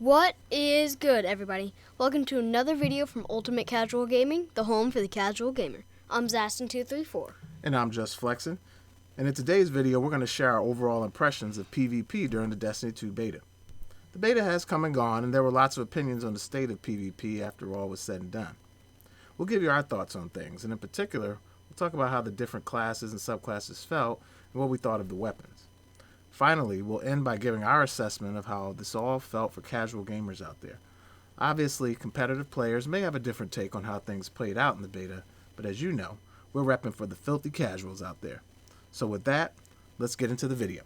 What is good, everybody? Welcome to another video from Ultimate Casual Gaming, the home for the casual gamer. I'm Zastin234. And I'm Just Flexin'. And in today's video, we're going to share our overall impressions of PvP during the Destiny 2 beta. The beta has come and gone, and there were lots of opinions on the state of PvP after all was said and done. We'll give you our thoughts on things, and in particular, we'll talk about how the different classes and subclasses felt and what we thought of the weapons. Finally, we'll end by giving our assessment of how this all felt for casual gamers out there. Obviously, competitive players may have a different take on how things played out in the beta, but as you know, we're repping for the filthy casuals out there. So with that, let's get into the video.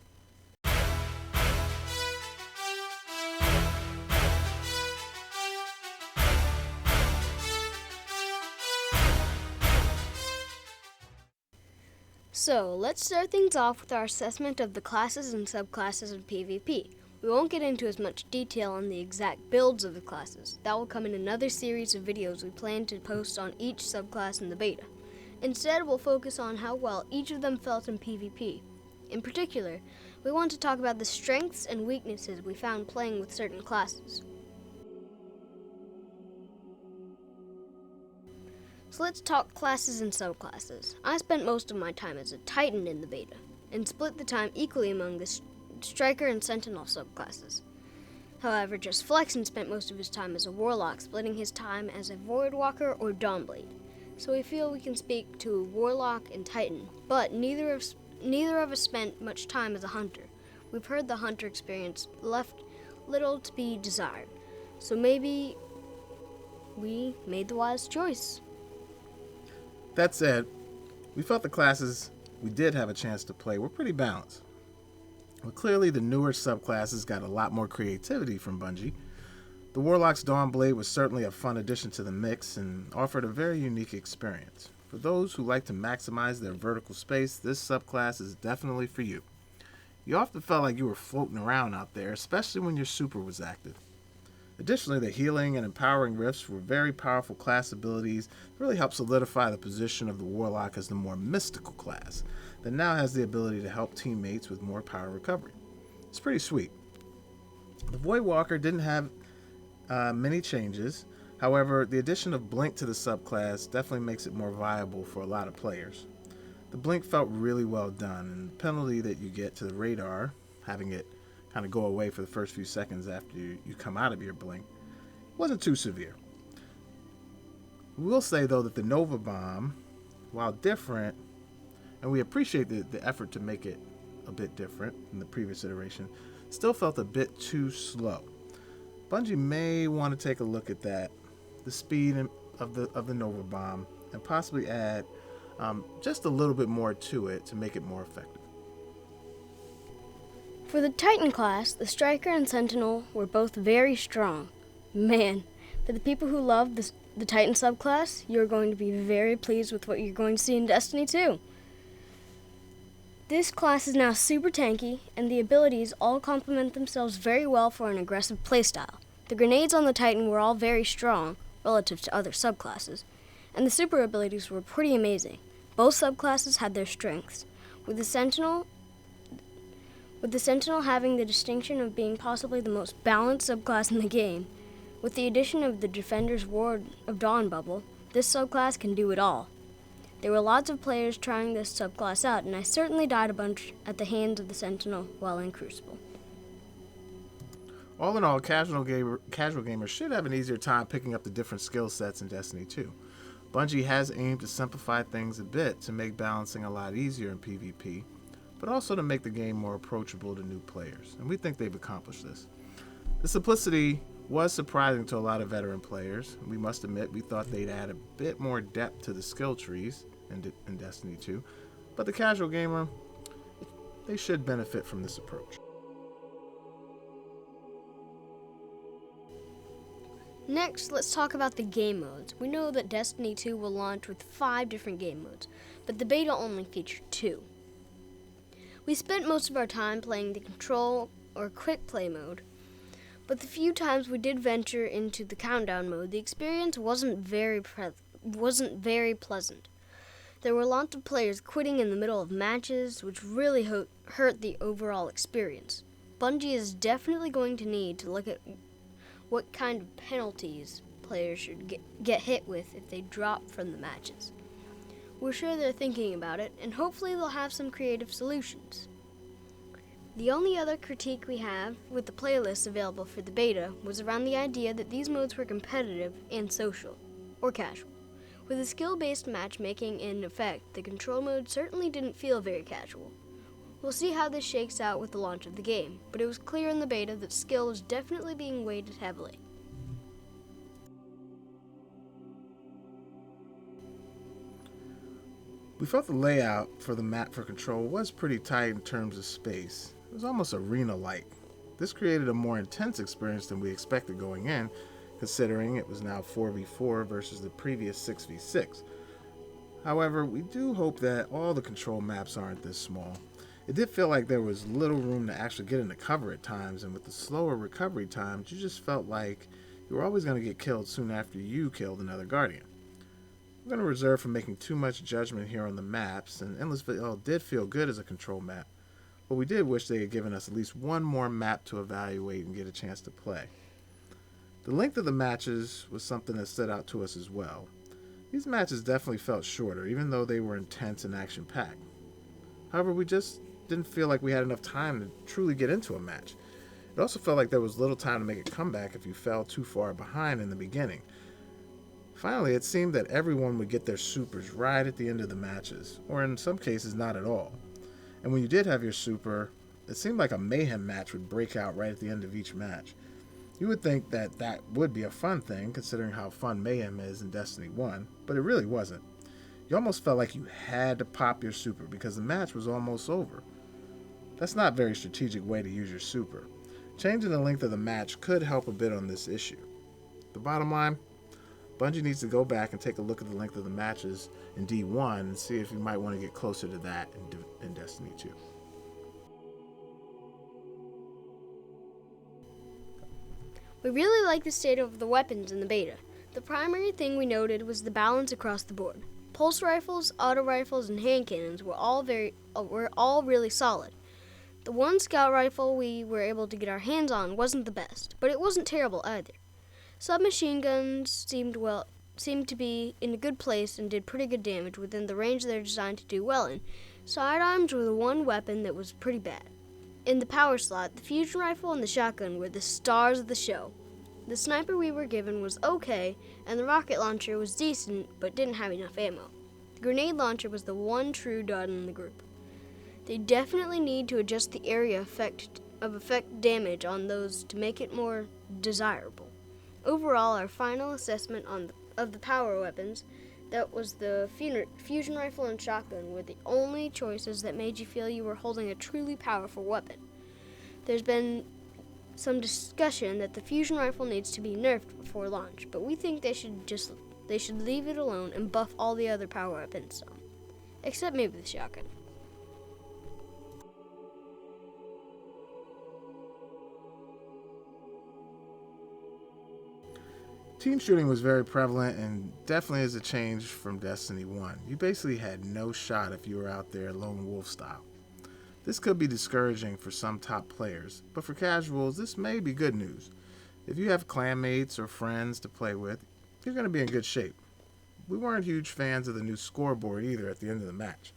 So, let's start things off with our assessment of the classes and subclasses of PvP. We won't get into as much detail on the exact builds of the classes. That will come in another series of videos we plan to post on each subclass in the beta. Instead, we'll focus on how well each of them felt in PvP. In particular, we want to talk about the strengths and weaknesses we found playing with certain classes. So let's talk classes and subclasses. I spent most of my time as a Titan in the beta, and split the time equally among the Striker and Sentinel subclasses. However, Just Flexin' spent most of his time as a Warlock, splitting his time as a Voidwalker or Dawnblade. So we feel we can speak to Warlock and Titan, but neither of us spent much time as a Hunter. We've heard the Hunter experience left little to be desired, so maybe we made the wise choice. That said, we felt the classes we did have a chance to play were pretty balanced. Well, clearly the newer subclasses got a lot more creativity from Bungie. The Warlock's Dawnblade was certainly a fun addition to the mix and offered a very unique experience. For those who like to maximize their vertical space, this subclass is definitely for you. You often felt like you were floating around out there, especially when your super was active. Additionally, the healing and empowering rifts were very powerful class abilities that really helped solidify the position of the Warlock as the more mystical class that now has the ability to help teammates with more power recovery. It's pretty sweet. The Voidwalker didn't have many changes. However, the addition of Blink to the subclass definitely makes it more viable for a lot of players. The Blink felt really well done, and the penalty that you get to the radar, having it kind of go away for the first few seconds after you come out of your blink, wasn't too severe. We will say though that the Nova Bomb, while different, and we appreciate the effort to make it a bit different than the previous iteration, still felt a bit too slow. Bungie may want to take a look at that, the speed of the Nova Bomb, and possibly add just a little bit more to it to make it more effective. For the Titan class, the Striker and Sentinel were both very strong. Man, for the people who love the Titan subclass, you're going to be very pleased with what you're going to see in Destiny 2. This class is now super tanky, and the abilities all complement themselves very well for an aggressive playstyle. The grenades on the Titan were all very strong, relative to other subclasses, and the super abilities were pretty amazing. Both subclasses had their strengths, with the Sentinel having the distinction of being possibly the most balanced subclass in the game. With the addition of the Defender's Ward of Dawn bubble, this subclass can do it all. There were lots of players trying this subclass out, and I certainly died a bunch at the hands of the Sentinel while in Crucible. All in all, casual gamers should have an easier time picking up the different skill sets in Destiny 2. Bungie has aimed to simplify things a bit to make balancing a lot easier in PvP, but also to make the game more approachable to new players, and we think they've accomplished this. The simplicity was surprising to a lot of veteran players. We must admit we thought they'd add a bit more depth to the skill trees in Destiny 2, but the casual gamer, they should benefit from this approach. Next, let's talk about the game modes. We know that Destiny 2 will launch with 5 different game modes, but the beta only featured 2. We spent most of our time playing the Control or Quickplay mode, but the few times we did venture into the Countdown mode, the experience wasn't very pleasant. There were lots of players quitting in the middle of matches, which really hurt the overall experience. Bungie is definitely going to need to look at what kind of penalties players should get hit with if they drop from the matches. We're sure they're thinking about it, and hopefully they'll have some creative solutions. The only other critique we have with the playlists available for the beta was around the idea that these modes were competitive and social, or casual. With the skill-based matchmaking in effect, the control mode certainly didn't feel very casual. We'll see how this shakes out with the launch of the game, but it was clear in the beta that skill was definitely being weighted heavily. We felt the layout for the map for control was pretty tight in terms of space. It was almost arena-like. This created a more intense experience than we expected going in, considering it was now 4v4 versus the previous 6v6. However, we do hope that all the control maps aren't this small. It did feel like there was little room to actually get into cover at times, and with the slower recovery times, you just felt like you were always going to get killed soon after you killed another Guardian. We're going to reserve from making too much judgment here on the maps, and Endless Vale did feel good as a control map, but we did wish they had given us at least one more map to evaluate and get a chance to play. The length of the matches was something that stood out to us as well. These matches definitely felt shorter, even though they were intense and action-packed. However, we just didn't feel like we had enough time to truly get into a match. It also felt like there was little time to make a comeback if you fell too far behind in the beginning. Finally, it seemed that everyone would get their supers right at the end of the matches, or in some cases not at all. And when you did have your super, it seemed like a mayhem match would break out right at the end of each match. You would think that that would be a fun thing, considering how fun mayhem is in Destiny 1, but it really wasn't. You almost felt like you had to pop your super because the match was almost over. That's not a very strategic way to use your super. Changing the length of the match could help a bit on this issue. The bottom line, Bungie needs to go back and take a look at the length of the matches in D1 and see if you might want to get closer to that in Destiny 2. We really like the state of the weapons in the beta. The primary thing we noted was the balance across the board. Pulse rifles, auto rifles, and hand cannons were all really solid. The one scout rifle we were able to get our hands on wasn't the best, but it wasn't terrible either. Submachine guns seemed to be in a good place and did pretty good damage within the range they're designed to do well in. Sidearms were the one weapon that was pretty bad. In the power slot, the fusion rifle and the shotgun were the stars of the show. The sniper we were given was okay, and the rocket launcher was decent but didn't have enough ammo. The grenade launcher was the one true dud in the group. They definitely need to adjust the area effect damage on those to make it more desirable. Overall, our final assessment of the power weapons, that was the fusion rifle and shotgun, were the only choices that made you feel you were holding a truly powerful weapon. There's been some discussion that the fusion rifle needs to be nerfed before launch, but we think they should leave it alone and buff all the other power weapons some, except maybe the shotgun. Team shooting was very prevalent and definitely is a change from Destiny 1. You basically had no shot if you were out there lone wolf style. This could be discouraging for some top players, but for casuals, this may be good news. If you have clanmates or friends to play with, you're going to be in good shape. We weren't huge fans of the new scoreboard either at the end of the match.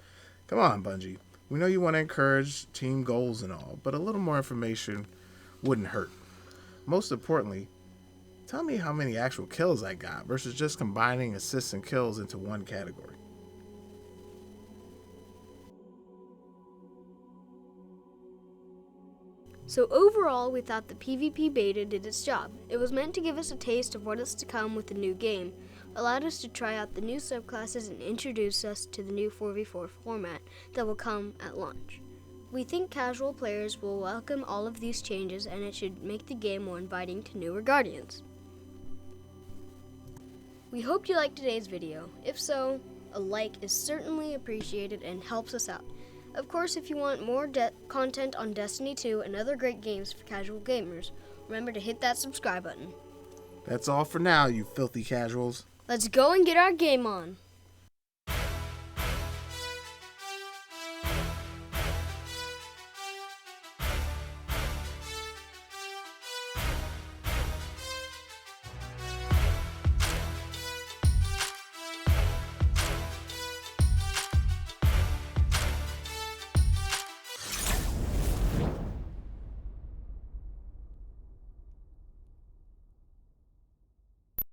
Come on, Bungie. We know you want to encourage team goals and all, but a little more information wouldn't hurt. Most importantly, tell me how many actual kills I got versus just combining assists and kills into one category. So overall, we thought the PvP beta did its job. It was meant to give us a taste of what is to come with the new game, allowed us to try out the new subclasses, and introduce us to the new 4v4 format that will come at launch. We think casual players will welcome all of these changes, and it should make the game more inviting to newer Guardians. We hope you liked today's video. If so, a like is certainly appreciated and helps us out. Of course, if you want more content on Destiny 2 and other great games for casual gamers, remember to hit that subscribe button. That's all for now, you filthy casuals. Let's go and get our game on.